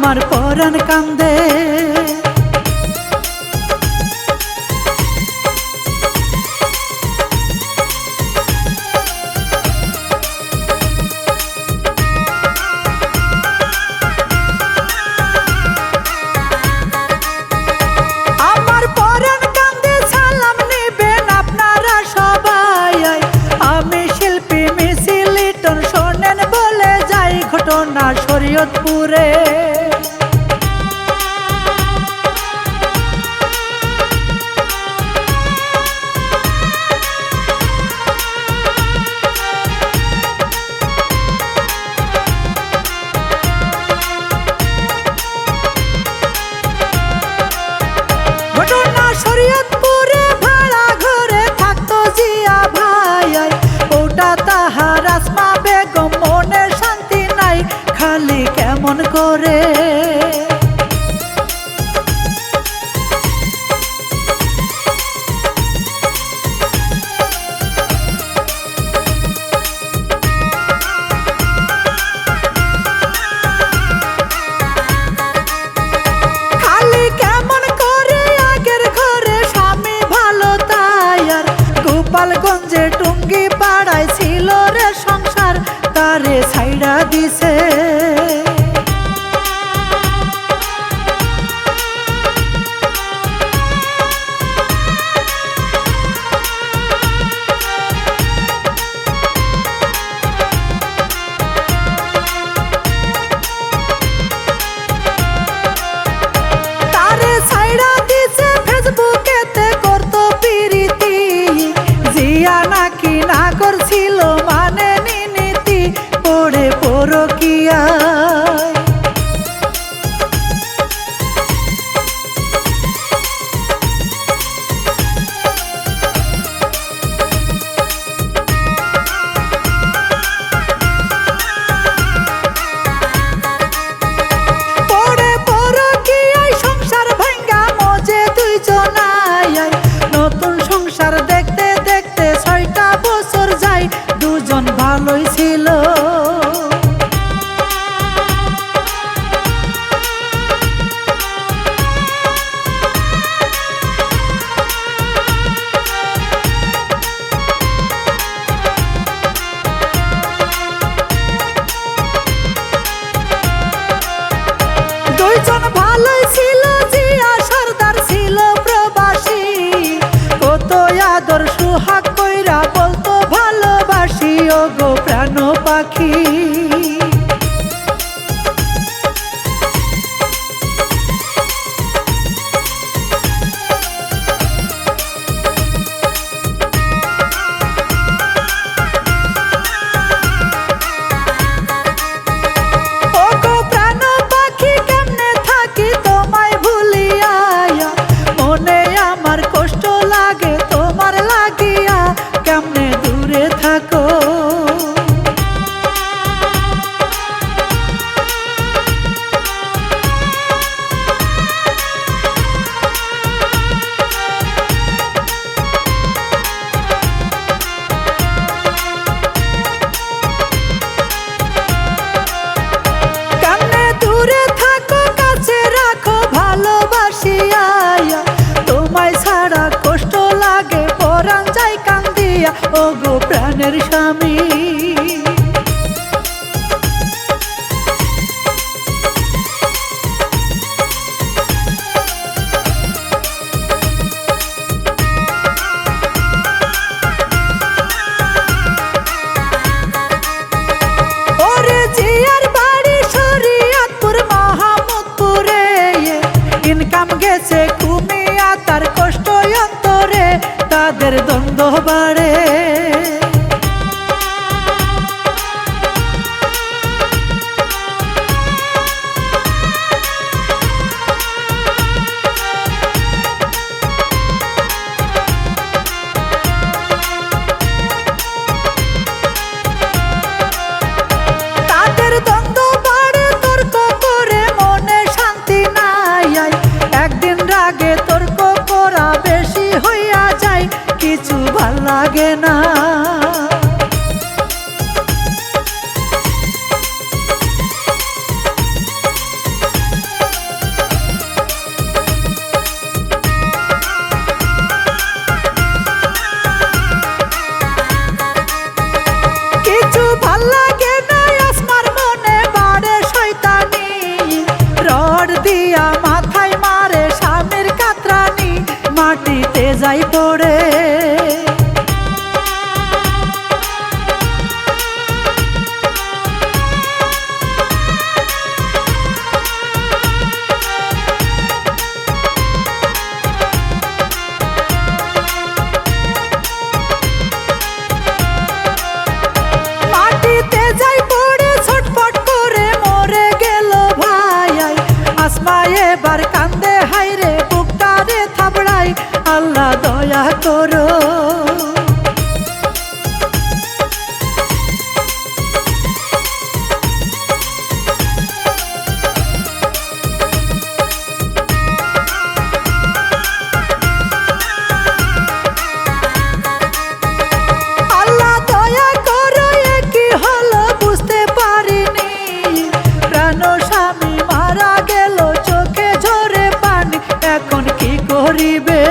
আমার পরাণ কান্দে। আমার পরাণ কান্দে, সালাম নেবেন আপনারা সবাই। আমি শিল্পী মিসি লিটন, শোনেন বলে যাই ঘটনা শরীয়তপুরে। শরীয়তপুরে ভাড়া ঘরে থাকতো জিয়া ভাই। ওটা তাহার আসমা বেগম, মনে শান্তি নাই খালি কেমন করে। গোপালগঞ্জে টুঙ্গি পাড়ায় ছিল রে সংসার, তারে ছাইড়া দিছে। তারে ছাইড়া দিছে, ফেসবুকেতে করতো পিরিতি। জিয়া নাকি না করছিল মানে নীতি, পড়ে পরকিয়ায়। পড়ে পরকিয়ায় সংসার ভাঙ্গা মজে দুইজনায়। নতুন সংসার দেখতে দেখতে 6টা বছর যায়, দুজন ভালোই ছিল। দুইজন ভালোই ছিল, জিয়া সর্দার ছিল প্রবাসী। কত আদর সুহাগ কইরা বলতো ভালোবাসি, ও গো প্রাণ পাখি। ও গো প্রাণ পাখি, কেমনে থাকি তোমায় ভুলিয়া। মনে আমার কষ্ট লাগে তোমার লাগিয়া, কেমনে দূরে থাকো। কেমনে দূরে থাকো, কাছে রাখো ভালোবাসিয়া। তোমায় ছাড়া কষ্ট লাগে, পরাণ যায় কান্দিয়া, ও গো প্রাণের স্বামী। ওরে জিয়ার বাড়ি শরীয়তপুর মাহমুদপুরে। ইনকাম গেছে কুমিয়া, তার কষ্ট অন্তরে, তাদের দ্বন্দ্ব বাড়ে। তাদের দ্বন্দ্ব বাড়ে, তর্ক করে মনে শান্তি নাই। একদিন রাগে তর্ক করা বেশি হইয়া যায়, কিছু ভাল লাগে না। খড় দিয়া মাথায় মারে স্বামীর কাতরানি, মাটিতে যাই পড়ে। মাটিতে যাই পড়ে ছটফট করে মরে গেল ভাই। আসমা এবার কান্দে হাইরে বুকটারে থাবড়াই, আল্লাহ দয়া করো। আল্লাহ দয়া করো, এ কি হলো বুঝতে পারিনি। প্রাণ স্বামী মারা গেল, চোখে ঝরে পানি, এখন কি করিবে।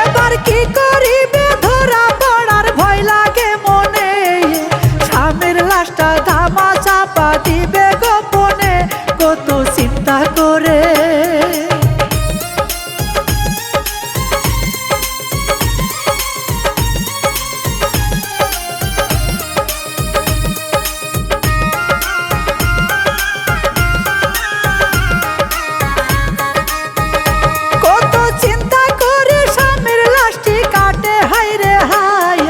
এবার কি করিবে ধরা পড়ার ভয় লাগে মনে। স্বামীর লাশটা ধামা চাপা দিবে গোপনে, কত চিন্তা করে। কত চিন্তা করে স্বামীর লাশটি কাটে হাইরে হাই।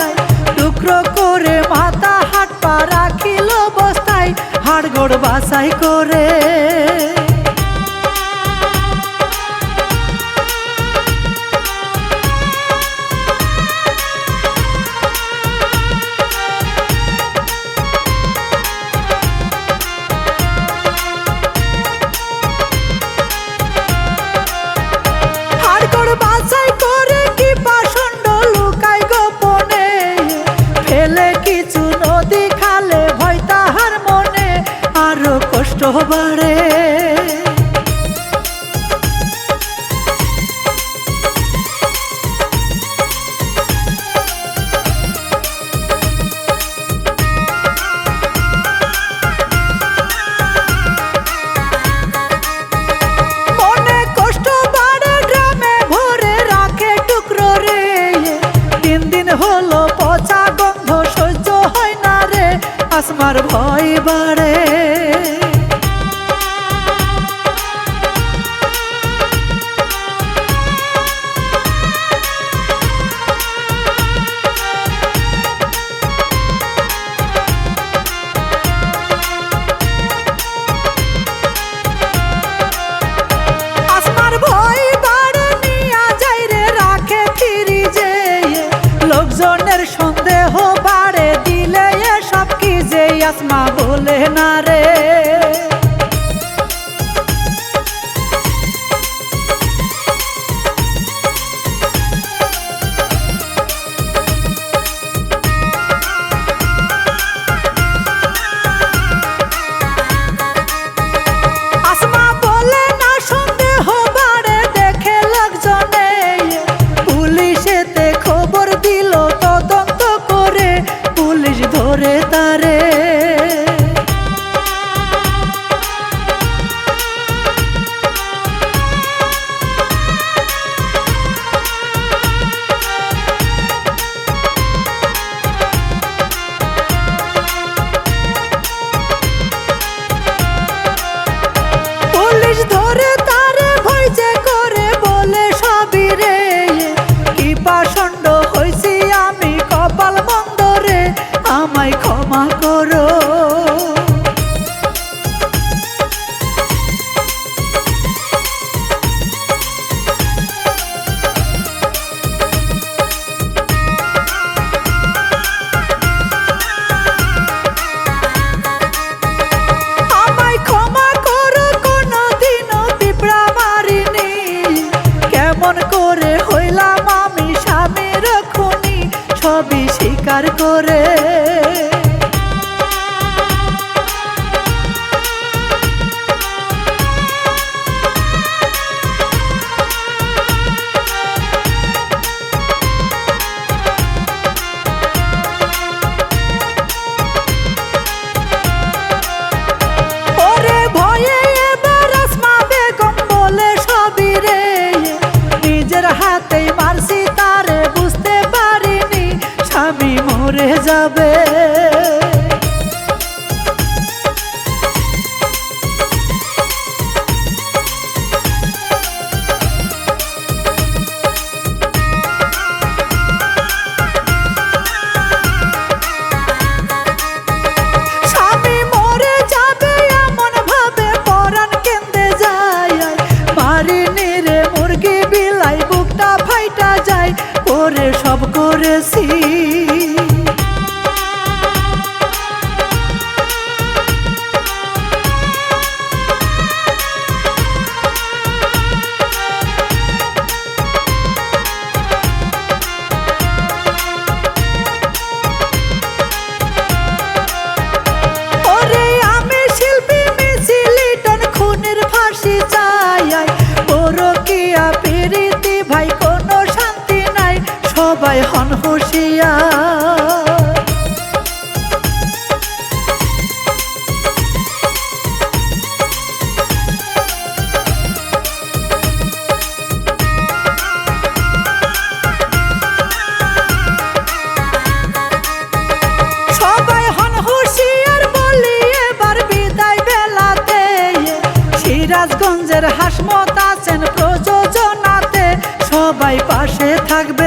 টুকরো করে মাথা হাত পা রাখিল বস্তায়, হাড়গোড় বাছাই করে। হাড়গোড় বাছাই করে কি পাষণ্ড লুকায় গোপনে, ফেলে কিছু নদী খালে ভয় তাহার মনে, আরো কষ্ট বাড়ে। মনে কষ্ট বাড়ে, ড্রামে ভরে রাখে টুকরো রে। 3 দিন হলো পচা গন্ধ সহ্য হয় না রে, আসমার ভয় বাড়ে। আসমার ভয় বাড়ে, নিয়া যাই রে রাখে ফ্রিজে। লোকজনের সন্দেহ বাড়ে, দিলে এসব কি যে আসমা বলে না রে। আসমা বলে না, সন্দেহ বাড়ে দেখে লোকজনে। পুলিশেতে খবর দিল, তদন্ত করে পুলিশ ধরে তারে। পুলিশ ধরে তারে ভয় যে করে বলে সবই রে। কি পাষণ্ড হইছি আমি, কপাল মন্দ রে, আমায় ক্ষমা করো। আমায় ক্ষমা করো, কোনদিনও পিঁপড়া মারিনি। কেমন করে হইলাম আমি স্বামীর খুনি, সবই স্বীকার করে। মরে যাবে। স্বামী মরে যাবে এমন ভাবে পরাণ কেঁদে যায়, মারিনি রে মুরগি বিলাই বুকটা ফাইটা যায়, ওরে সব করেছি ভাই কোনো শান্তি নাই, সবাই হন হুঁশিয়ার। সবাই হন হুঁশিয়ার বলি এবার বিদায় বেলাতে, সিরাজগঞ্জের হাসমত আছেন প্রযোজনাতে, সবাই পাশে থাকবে।